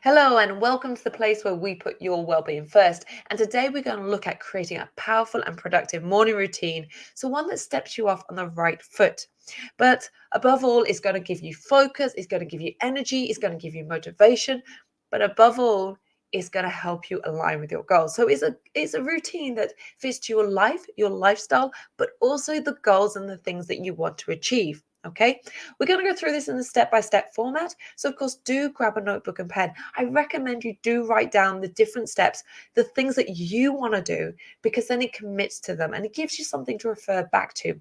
Hello, and welcome to the place where we put your well-being first. And today we're going to look at creating a powerful and productive morning routine. So one that steps you off on the right foot. But above all, it's going to give you focus, it's going to give you energy, it's going to give you motivation. But above all, it's going to help you align with your goals. So it's a routine that fits to your life, your lifestyle, but also the goals and the things that you want to achieve. Okay, we're going to go through this in the step-by-step format. So, of course, do grab a notebook and pen. I recommend you do write down the different steps, the things that you want to do, because then it commits to them and it gives you something to refer back to.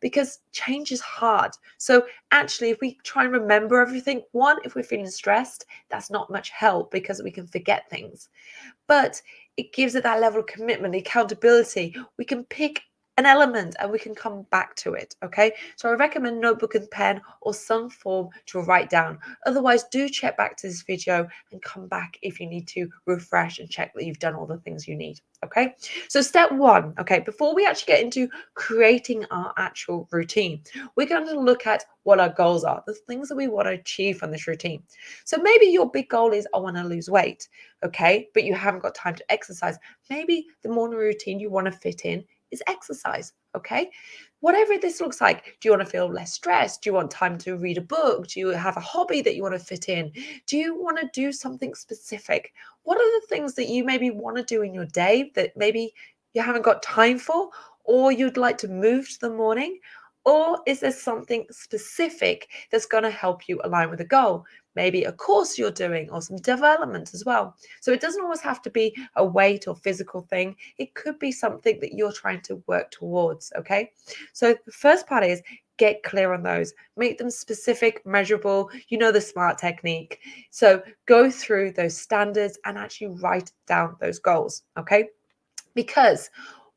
Because change is hard. So, actually, if we try and remember everything, one, if we're feeling stressed, that's not much help because we can forget things. But it gives it that level of commitment, accountability. We can pick an element and we can come back to it. Okay, so I recommend notebook and pen or some form to write down. Otherwise, do check back to this video and come back if you need to refresh and check that you've done all the things you need. Okay, so step one, okay, before we actually get into creating our actual routine, we're going to look at what our goals are, the things that we want to achieve from this routine. So maybe your big goal is I want to lose weight, okay, but you haven't got time to exercise. Maybe the morning routine you want to fit in is exercise, okay? Whatever this looks like, do you want to feel less stressed? Do you want time to read a book? Do you have a hobby that you want to fit in? Do you want to do something specific? What are the things that you maybe want to do in your day that maybe you haven't got time for, or you'd like to move to the morning? Or is there something specific that's going to help you align with the goal? Maybe a course you're doing or some development as well. So it doesn't always have to be a weight or physical thing. It could be something that you're trying to work towards. Okay. So the first part is get clear on those, make them specific, measurable. You know the SMART technique. So go through those standards and actually write down those goals. Okay. Because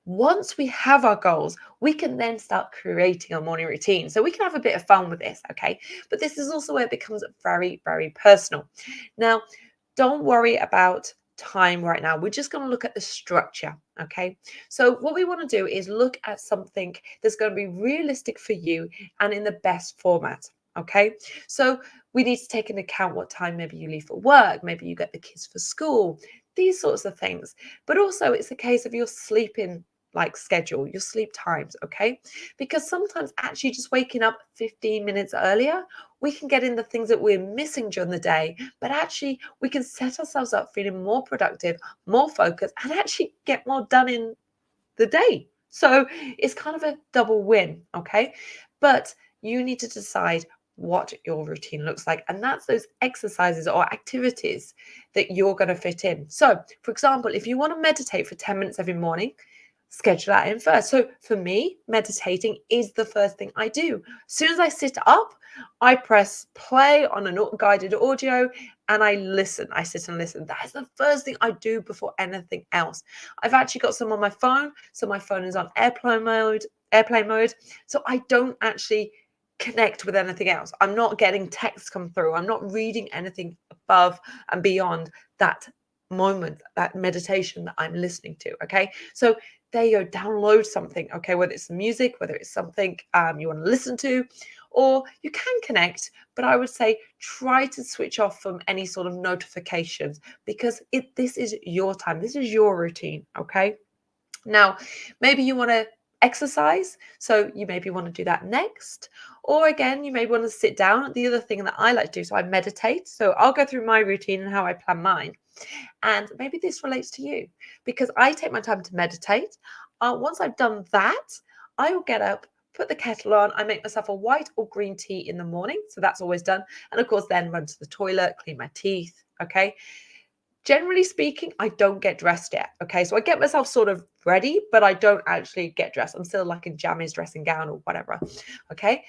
once we have our goals, we can then start creating a morning routine. So we can have a bit of fun with this, okay? But this is also where it becomes very, very personal. Now, don't worry about time right now. We're just going to look at the structure, okay? So what we want to do is look at something that's going to be realistic for you and in the best format. Okay, so we need to take into account what time maybe you leave for work, maybe you get the kids for school, these sorts of things. But also, it's a case of your sleeping like schedule, your sleep times, okay? Because sometimes actually just waking up 15 minutes earlier, we can get in the things that we're missing during the day, but actually we can set ourselves up feeling more productive, more focused, and actually get more done in the day. So it's kind of a double win, okay? But you need to decide what your routine looks like. And that's those exercises or activities that you're going to fit in. So, for example, if you want to meditate for 10 minutes every morning, schedule that in first. So for me, meditating is the first thing I do. As soon as I sit up, I press play on a guided audio and I listen. I sit and listen. That is the first thing I do before anything else. I've actually got some on my phone, so my phone is on airplane mode, so I don't actually connect with anything else. I'm not getting texts come through. I'm not reading anything above and beyond that moment, that meditation that I'm listening to. Okay, so there you go, download something, okay, whether it's music, whether it's something you want to listen to, or you can connect, but I would say try to switch off from any sort of notifications because this is your time, this is your routine, okay? Now, maybe you want to exercise, so you maybe want to do that next. Or again, you may want to sit down. The other thing that I like to do, so I meditate. So I'll go through my routine and how I plan mine. And maybe this relates to you because I take my time to meditate. Once I've done that, I will get up, put the kettle on. I make myself a white or green tea in the morning. So that's always done. And of course, then run to the toilet, clean my teeth. Okay. Generally speaking, I don't get dressed yet. Okay. So I get myself sort of ready, but I don't actually get dressed. I'm still like in jammies, dressing gown or whatever. Okay.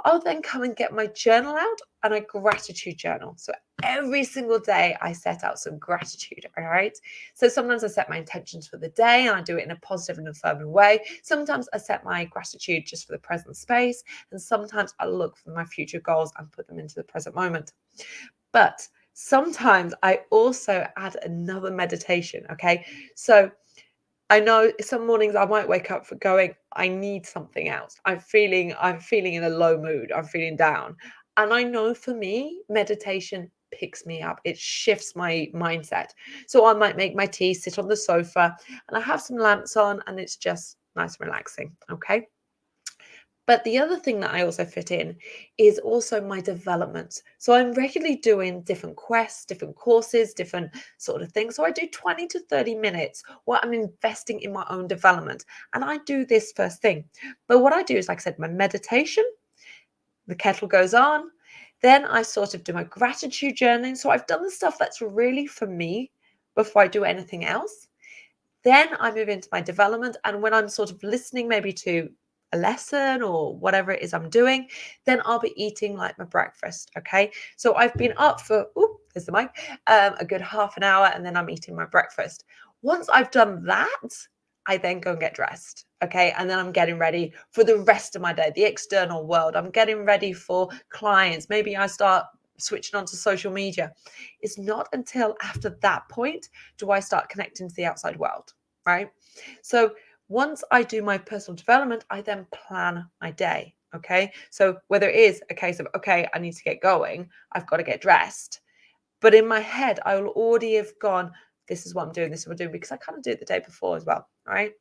I'll then come and get my journal out and a gratitude journal. So every single day I set out some gratitude. All right. So sometimes I set my intentions for the day and I do it in a positive and affirming way. Sometimes I set my gratitude just for the present space. And sometimes I look for my future goals and put them into the present moment. But sometimes I also add another meditation. Okay. So I know some mornings I might wake up for going, I need something else. I'm feeling in a low mood. I'm feeling down. And I know for me, meditation picks me up. It shifts my mindset. So I might make my tea, sit on the sofa, and I have some lamps on, and it's just nice and relaxing. Okay. But the other thing that I also fit in is also my development. So I'm regularly doing different quests, different courses, different sort of things. So I do 20 to 30 minutes where I'm investing in my own development. And I do this first thing. But what I do is, like I said, my meditation, the kettle goes on. Then I sort of do my gratitude journaling. So I've done the stuff that's really for me before I do anything else. Then I move into my development. And when I'm sort of listening maybe to a lesson or whatever it is I'm doing, then I'll be eating like my breakfast. Okay. So I've been up for, oh, there's the mic, a good half an hour, and then I'm eating my breakfast. Once I've done that, I then go and get dressed. Okay. And then I'm getting ready for the rest of my day, the external world. I'm getting ready for clients. Maybe I start switching on to social media. It's not until after that point do I start connecting to the outside world, right? So once I do my personal development, I then plan my day. Okay. So whether it is a case of, okay, I need to get going, I've got to get dressed. But in my head, I will already have gone, this is what I'm doing, this is what I'm doing, because I kind of do it the day before as well. Right.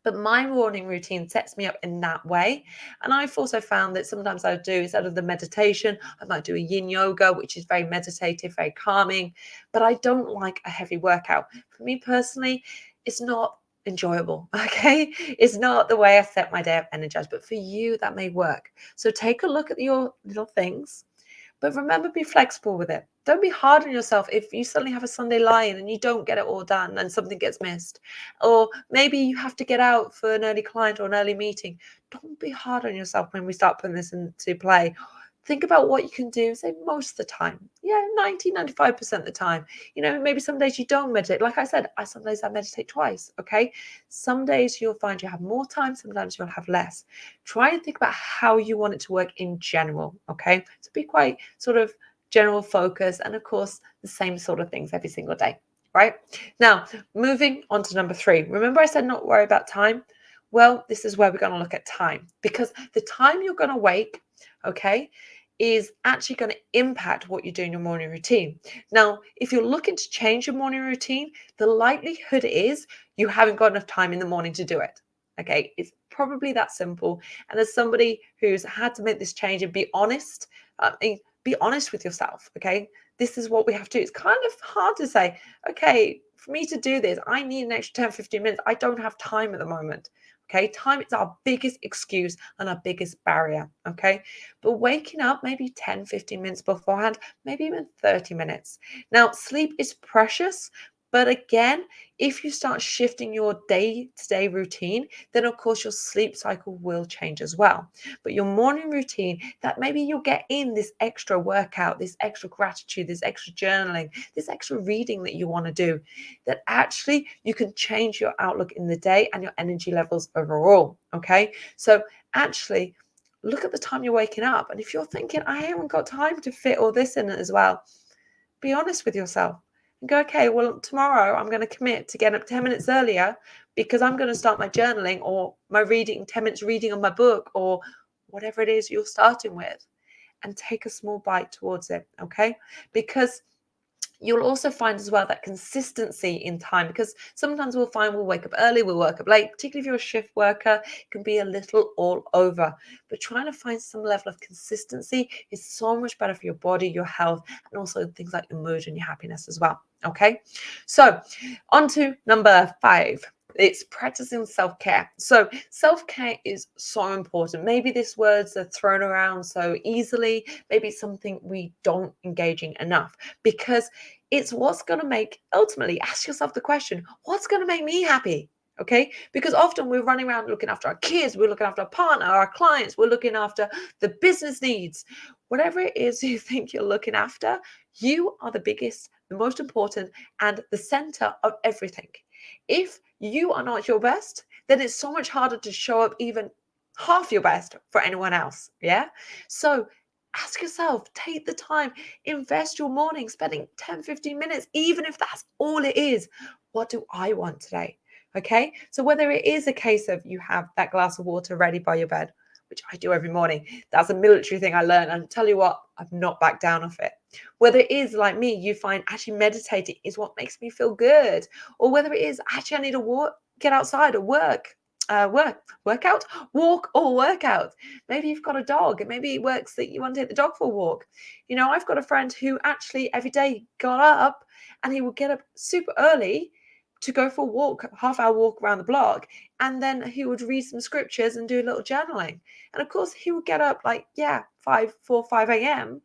But my morning routine sets me up in that way. And I've also found that sometimes I do, instead of the meditation, I might do a yin yoga, which is very meditative, very calming. But I don't like a heavy workout. For me personally, it's not enjoyable. Okay. It's not the way I set my day up energized. But for you, that may work. So take a look at your little things. But remember, be flexible with it. Don't be hard on yourself if you suddenly have a Sunday lie-in and you don't get it all done and something gets missed. Or maybe you have to get out for an early client or an early meeting. Don't be hard on yourself when we start putting this into play. Think about what you can do, say most of the time. Yeah, 95% of the time. Maybe some days you don't meditate. Like I said, some days I meditate twice, okay? Some days you'll find you have more time, sometimes you'll have less. Try and think about how you want it to work in general, okay? So be quite sort of general focus, and of course, the same sort of things every single day, right? Now, moving on to number 3. Remember I said not worry about time? Well, this is where we're going to look at time, because the time you're going to wake, okay, is actually going to impact what you do in your morning routine. Now, if you're looking to change your morning routine, the likelihood is you haven't got enough time in the morning to do it. Okay, it's probably that simple. And as somebody who's had to make this change and be honest with yourself, okay? This is what we have to do. It's kind of hard to say, okay, for me to do this, I need an extra 10, 15 minutes. I don't have time at the moment. Okay, time is our biggest excuse and our biggest barrier. Okay, but waking up maybe 10, 15 minutes beforehand, maybe even 30 minutes. Now, sleep is precious. But again, if you start shifting your day-to-day routine, then of course your sleep cycle will change as well. But your morning routine, that maybe you'll get in this extra workout, this extra gratitude, this extra journaling, this extra reading that you want to do, that actually you can change your outlook in the day and your energy levels overall. Okay. So actually, look at the time you're waking up. And if you're thinking, I haven't got time to fit all this in as well, be honest with yourself and go, okay, well, tomorrow I'm going to commit to getting up 10 minutes earlier because I'm going to start my journaling or my reading, 10 minutes reading on my book or whatever it is you're starting with, and take a small bite towards it. Okay. Because you'll also find as well that consistency in time, because sometimes we'll find we'll wake up early, we'll work up late, particularly if you're a shift worker, it can be a little all over. But trying to find some level of consistency is so much better for your body, your health, and also things like your mood and your happiness as well. Okay, so on to number 5. It's practicing self-care. So self-care is so important. Maybe these words are thrown around so easily. Maybe it's something we don't engage in enough, because it's what's going to make, ultimately, ask yourself the question, what's going to make me happy? Okay, because often we're running around looking after our kids, we're looking after our partner, our clients, we're looking after the business needs. Whatever it is you think you're looking after, you are the biggest, the most important, and the center of everything. If you are not your best, then it's so much harder to show up even half your best for anyone else. Yeah. So ask yourself, take the time, invest your morning, spending 10, 15 minutes, even if that's all it is. What do I want today? Okay. So whether it is a case of you have that glass of water ready by your bed, which I do every morning. That's a military thing I learned. And tell you what, I've not backed down off it. Whether it is like me, you find actually meditating is what makes me feel good, or whether it is actually I need to walk, get outside or workout, walk or workout. Maybe you've got a dog and maybe it works that you want to take the dog for a walk. I've got a friend who actually every day got up and he would get up super early to go for a walk, half-hour walk around the block, and then he would read some scriptures and do a little journaling. And of course, he would get up like 5 a.m.,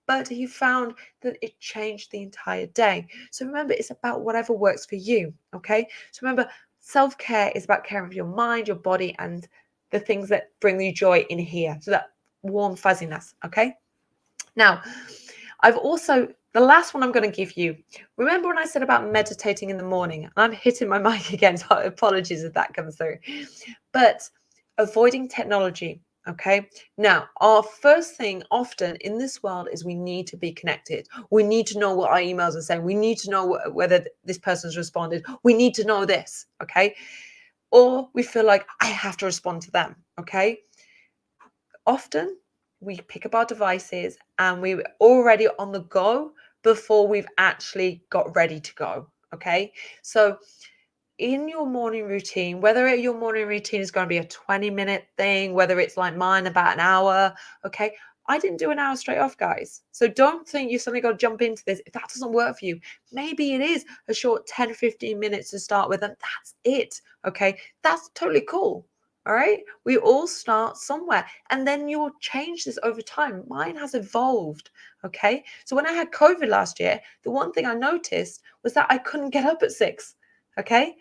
but he found that it changed the entire day. So remember, it's about whatever works for you. Okay. So remember, self-care is about caring for your mind, your body, and the things that bring you joy in here. So that warm fuzziness. Okay. Now, the last one I'm going to give you. Remember when I said about meditating in the morning? I'm hitting my mic again, so apologies if that comes through. But avoiding technology. Okay. Now, our first thing often in this world is we need to be connected. We need to know what our emails are saying. We need to know whether this person's responded. We need to know this. Okay. Or we feel like I have to respond to them. Okay. Often we pick up our devices and we're already on the go before we've actually got ready to go. Okay. So in your morning routine, whether your morning routine is going to be a 20-minute thing, whether it's like mine, about an hour, okay, I didn't do an hour straight off, guys. So don't think you suddenly got to jump into this. If that doesn't work for you, maybe it is a short 10, 15 minutes to start with, and that's it, okay? That's totally cool. All right. We all start somewhere and then you'll change this over time. Mine has evolved. Okay. So when I had COVID last year, the one thing I noticed was that I couldn't get up at 6. Okay.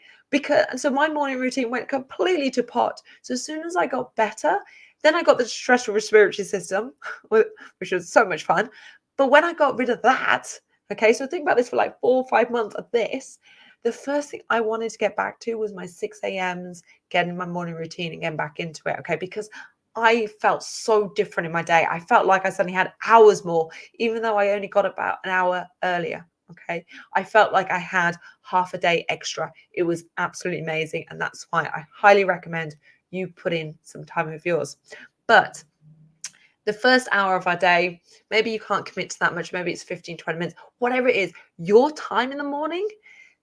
So my morning routine went completely to pot. So as soon as I got better, then I got the stress respiratory system, which was so much fun. But when I got rid of that, okay, so think about this for like 4 or 5 months of this. The first thing I wanted to get back to was my 6 a.m.s, getting my morning routine and getting back into it, okay? Because I felt so different in my day. I felt like I suddenly had hours more, even though I only got about an hour earlier, okay? I felt like I had half a day extra. It was absolutely amazing. And that's why I highly recommend you put in some time of yours. But the first hour of our day, maybe you can't commit to that much. Maybe it's 15, 20 minutes, whatever it is, your time in the morning,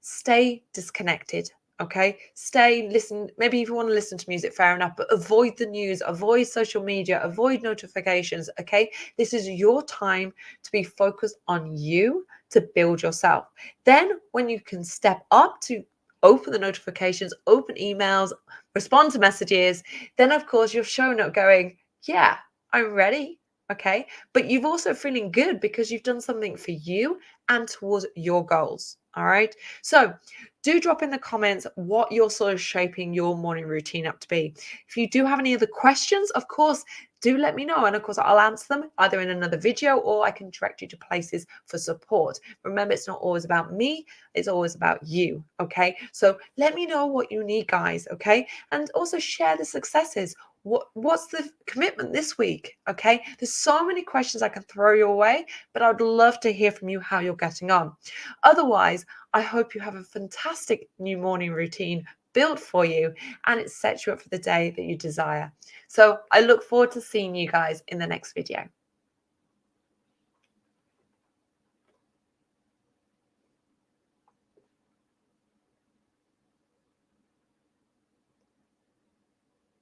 stay disconnected. Okay, listen. Maybe if you want to listen to music, fair enough, but avoid the news, avoid social media, avoid notifications. Okay, this is your time to be focused on you, to build yourself. Then, when you can step up to open the notifications, open emails, respond to messages, then of course you're showing up going, yeah, I'm ready. Okay, but you've also feeling good because you've done something for you and towards your goals. All right. So do drop in the comments what you're sort of shaping your morning routine up to be. If you do have any other questions, of course, do let me know. And of course, I'll answer them either in another video or I can direct you to places for support. Remember, it's not always about me. It's always about you. Okay. So let me know what you need, guys. Okay. And also share the successes. What's the commitment this week? Okay. There's so many questions I can throw your way, but I'd love to hear from you how you're getting on. Otherwise, I hope you have a fantastic new morning routine built for you and it sets you up for the day that you desire. So I look forward to seeing you guys in the next video.